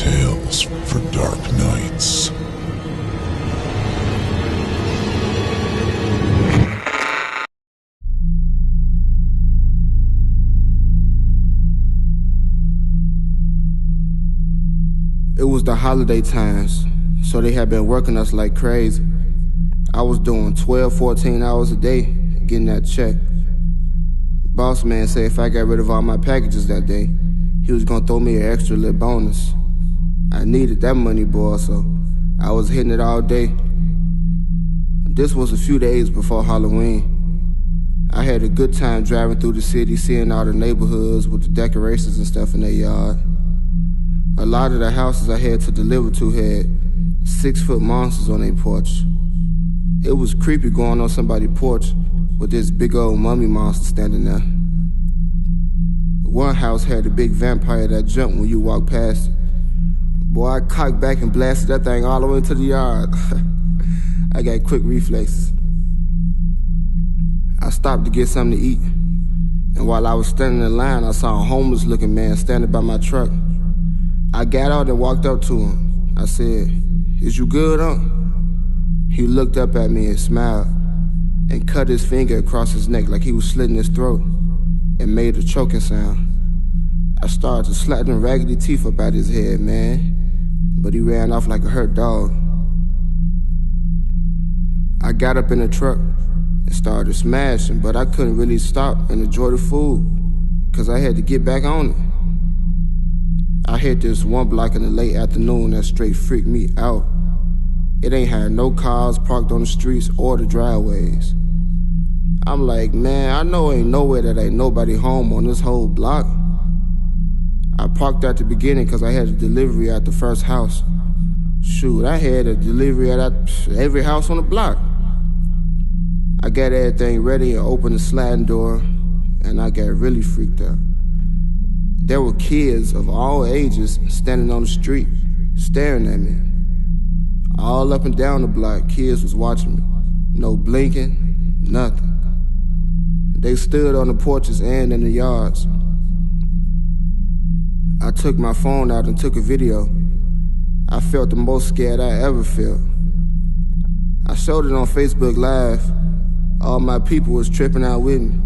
Tales for Dark Nights. It was the holiday times, so they had been working us like crazy. I was doing 12, 14 hours a day, getting that check. Boss man said if I got rid of all my packages that day, he was gonna throw me an extra little bonus. I needed that money, boy, so I was hitting it all day. This was a few days before Halloween. I had a good time driving through the city, seeing all the neighborhoods with the decorations and stuff in their yard. A lot of the houses I had to deliver to had 6-foot monsters on their porch. It was creepy going on somebody's porch with this big old mummy monster standing there. One house had a big vampire that jumped when you walked past it. Boy, I cocked back and blasted that thing all the way into the yard. I got quick reflexes. I stopped to get something to eat, and while I was standing in line, I saw a homeless-looking man standing by my truck. I got out and walked up to him. I said, "Is you good, Unc?" He looked up at me and smiled and cut his finger across his neck like he was slitting his throat and made a choking sound. I started to slap them raggedy teeth up out his head, man, but he ran off like a hurt dog. I got up in the truck and started smashing, but I couldn't really stop and enjoy the food because I had to get back on it. I hit this one block in the late afternoon that straight freaked me out. It ain't had no cars parked on the streets or the driveways. I'm like, man, I know ain't nowhere that ain't nobody home on this whole block. I parked at the beginning because I had a delivery at the first house. Shoot, I had a delivery at every house on the block. I got everything ready and opened the sliding door, and I got really freaked out. There were kids of all ages standing on the street, staring at me. All up and down the block, kids was watching me. No blinking, nothing. They stood on the porches and in the yards. I took my phone out and took a video. I felt the most scared I ever felt. I showed it on Facebook Live. All my people was tripping out with me.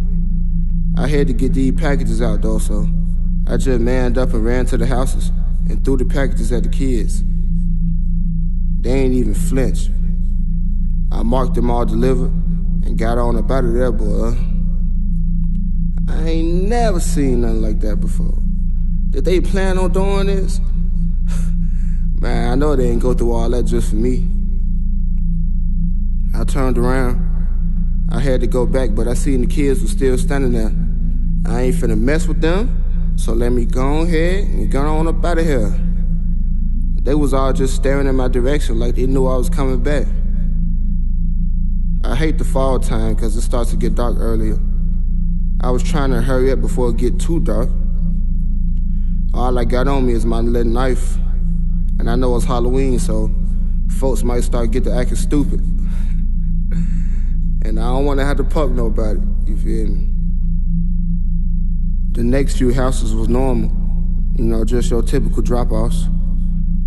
I had to get these packages out though, so I just manned up and ran to the houses and threw the packages at the kids. They ain't even flinch. I marked them all delivered and got on up out of there, boy. I ain't never seen nothing like that before. Did they plan on doing this? Man, I know they ain't go through all that just for me. I turned around. I had to go back, but I seen the kids were still standing there. I ain't finna mess with them, so let me go ahead and get on up out of here. They was all just staring in my direction like they knew I was coming back. I hate the fall time because it starts to get dark earlier. I was trying to hurry up before it get too dark. All I got on me is my little knife, and I know it's Halloween, so folks might start getting to acting stupid. And I don't want to have to poke nobody, you feel me? The next few houses was normal, just your typical drop-offs.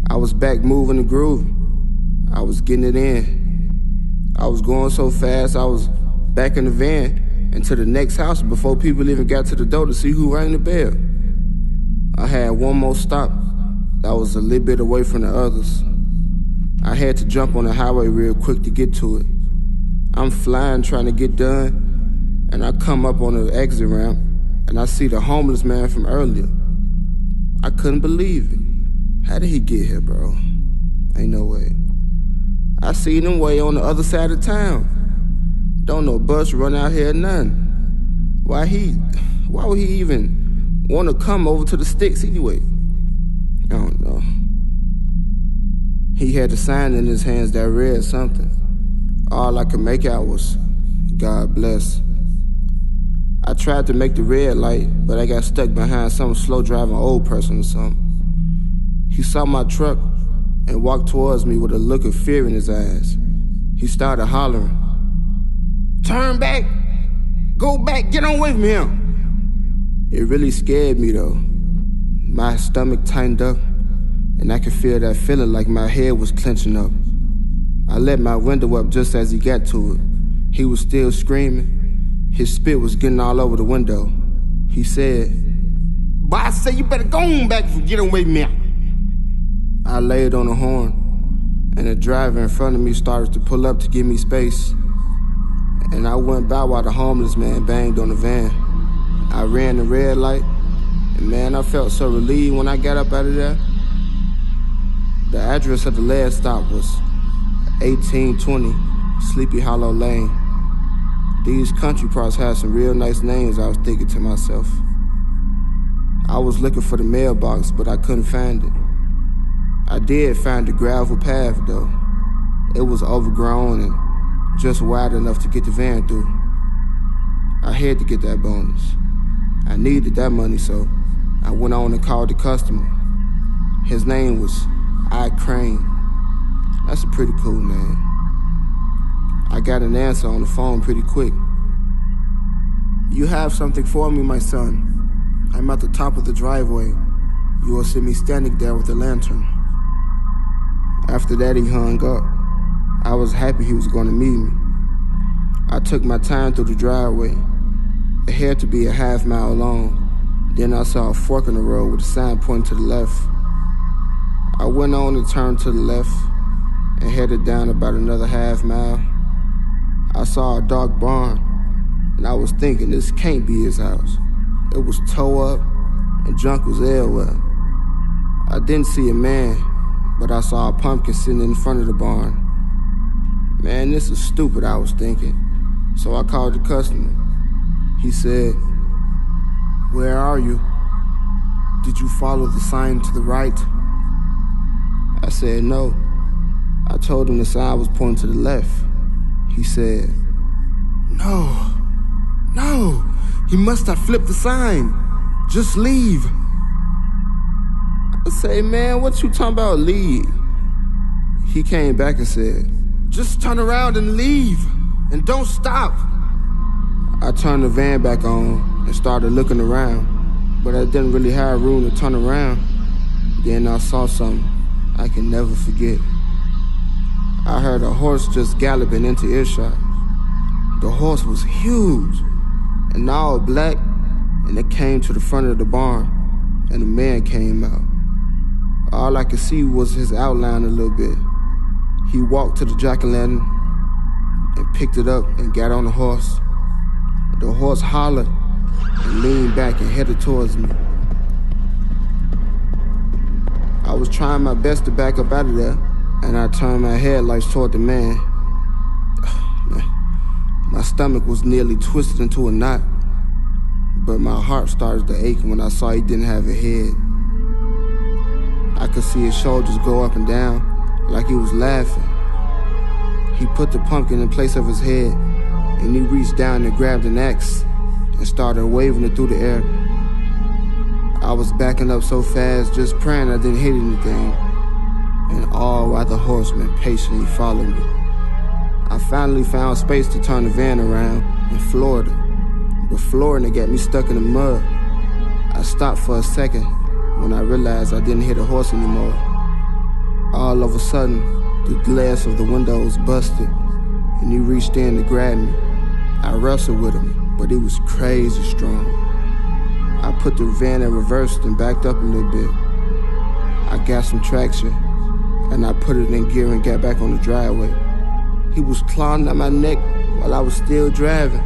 I was back moving and grooving. I was getting it in. I was going so fast, I was back in the van and to the next house before people even got to the door to see who rang the bell. I had one more stop that was a little bit away from the others. I had to jump on the highway real quick to get to it. I'm flying trying to get done, and I come up on the exit ramp, and I see the homeless man from earlier. I couldn't believe it. How did he get here, bro? Ain't no way. I seen him way on the other side of town. Don't no bus run out here or nothing. Why would he even want to come over to the sticks anyway? I don't know. He had a sign in his hands that read something. All I could make out was, "God bless." I tried to make the red light, but I got stuck behind some slow-driving old person or something. He saw my truck and walked towards me with a look of fear in his eyes. He started hollering, "Turn back! Go back! Get on with me!" It really scared me though. My stomach tightened up and I could feel that feeling like my head was clenching up. I let my window up just as he got to it. He was still screaming. His spit was getting all over the window. He said, "Boy, I say you better go on back and get away from me." I laid on the horn, and the driver in front of me started to pull up to give me space. And I went by while the homeless man banged on the van. I ran the red light, and man, I felt so relieved when I got up out of there. The address of the last stop was 1820 Sleepy Hollow Lane. These country parts had some real nice names, I was thinking to myself. I was looking for the mailbox, but I couldn't find it. I did find the gravel path, though. It was overgrown and just wide enough to get the van through. I had to get that bonus. I needed that money, so I went on and called the customer. His name was I Crane. That's a pretty cool name. I got an answer on the phone pretty quick. "You have something for me, my son. I'm at the top of the driveway. You will see me standing there with a lantern." After that, he hung up. I was happy he was going to meet me. I took my time through the driveway. It had to be a half mile long. Then I saw a fork in the road with a sign pointing to the left. I went on and turned to the left and headed down about another half mile. I saw a dark barn, and I was thinking this can't be his house. It was tore up and junk was everywhere. I didn't see a man, but I saw a pumpkin sitting in front of the barn. Man, this is stupid, I was thinking. So I called the customer. He said, "Where are you? Did you follow the sign to the right?" I said, "No." I told him the sign was pointing to the left. He said, No, he must have flipped the sign. Just leave." I said, "Man, what you talking about, leave?" He came back and said, "Just turn around and leave, and don't stop." I turned the van back on and started looking around, but I didn't really have room to turn around. Then I saw something I can never forget. I heard a horse just galloping into earshot. The horse was huge and all black, and it came to the front of the barn, and a man came out. All I could see was his outline a little bit. He walked to the jack-o'-lantern and picked it up and got on the horse. The horse hollered and leaned back and headed towards me. I was trying my best to back up out of there, and I turned my headlights toward the man. My stomach was nearly twisted into a knot, but my heart started to ache when I saw he didn't have a head. I could see his shoulders go up and down like he was laughing. He put the pumpkin in place of his head, and he reached down and grabbed an axe and started waving it through the air. I was backing up so fast, just praying I didn't hit anything, and all while the horseman patiently followed me. I finally found space to turn the van around and floored it, but flooring it got me stuck in the mud. I stopped for a second when I realized I didn't hit a horse anymore. All of a sudden, the glass of the windows busted, and he reached in to grab me. I wrestled with him, but he was crazy strong. I put the van in reverse and backed up a little bit. I got some traction, and I put it in gear and got back on the driveway. He was clawing at my neck while I was still driving.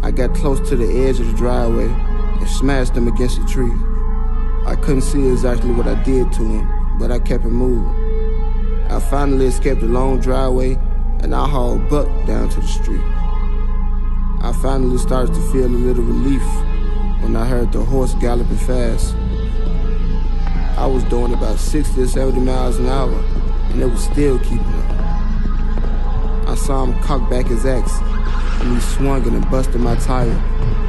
I got close to the edge of the driveway and smashed him against a tree. I couldn't see exactly what I did to him, but I kept it moving. I finally escaped the long driveway, and I hauled Buck down to the street. I finally started to feel a little relief when I heard the horse galloping fast. I was doing about 60 or 70 miles an hour, and it was still keeping up. I saw him cock back his axe, and he swung it and busted my tire.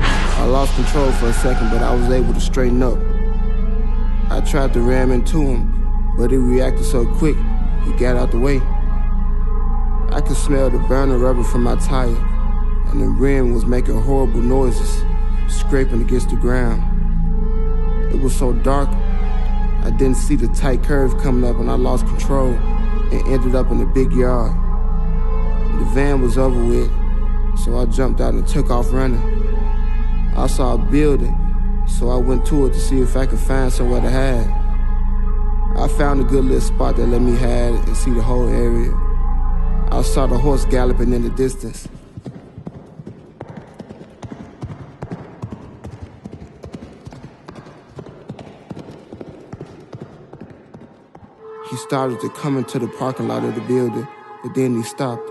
I lost control for a second, but I was able to straighten up. I tried to ram into him, but he reacted so quick, he got out the way. I could smell the burning rubber from my tire, and the rim was making horrible noises, scraping against the ground. It was so dark, I didn't see the tight curve coming up and I lost control and ended up in a big yard. The van was over with, so I jumped out and took off running. I saw a building, so I went to it to see if I could find somewhere to hide. I found a good little spot that let me hide and see the whole area. I saw the horse galloping in the distance. He started to come into the parking lot of the building, but then he stopped.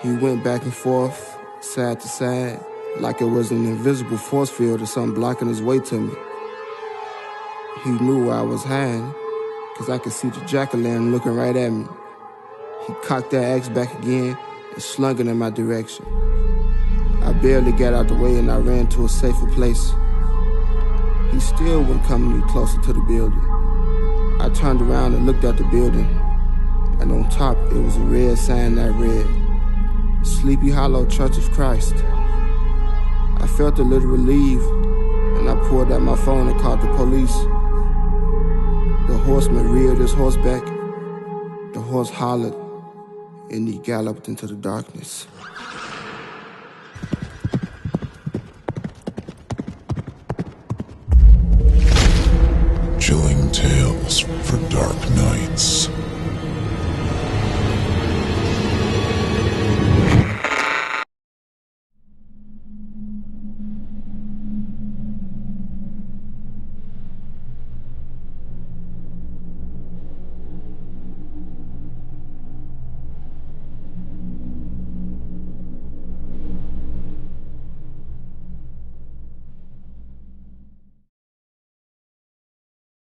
He went back and forth, side to side, like it was an invisible force field or something blocking his way to me. He knew where I was hiding, because I could see the jack-o'-lantern looking right at me. He cocked that axe back again and slung it in my direction. I barely got out the way and I ran to a safer place. He still wasn't coming any closer to the building. I turned around and looked at the building, and on top it was a red sign that read, Sleepy Hollow Church of Christ. I felt a little relieved, and I pulled out my phone and called the police. The horseman reared his horse back. The horse hollered, and he galloped into the darkness. Chilling tales for dark nights.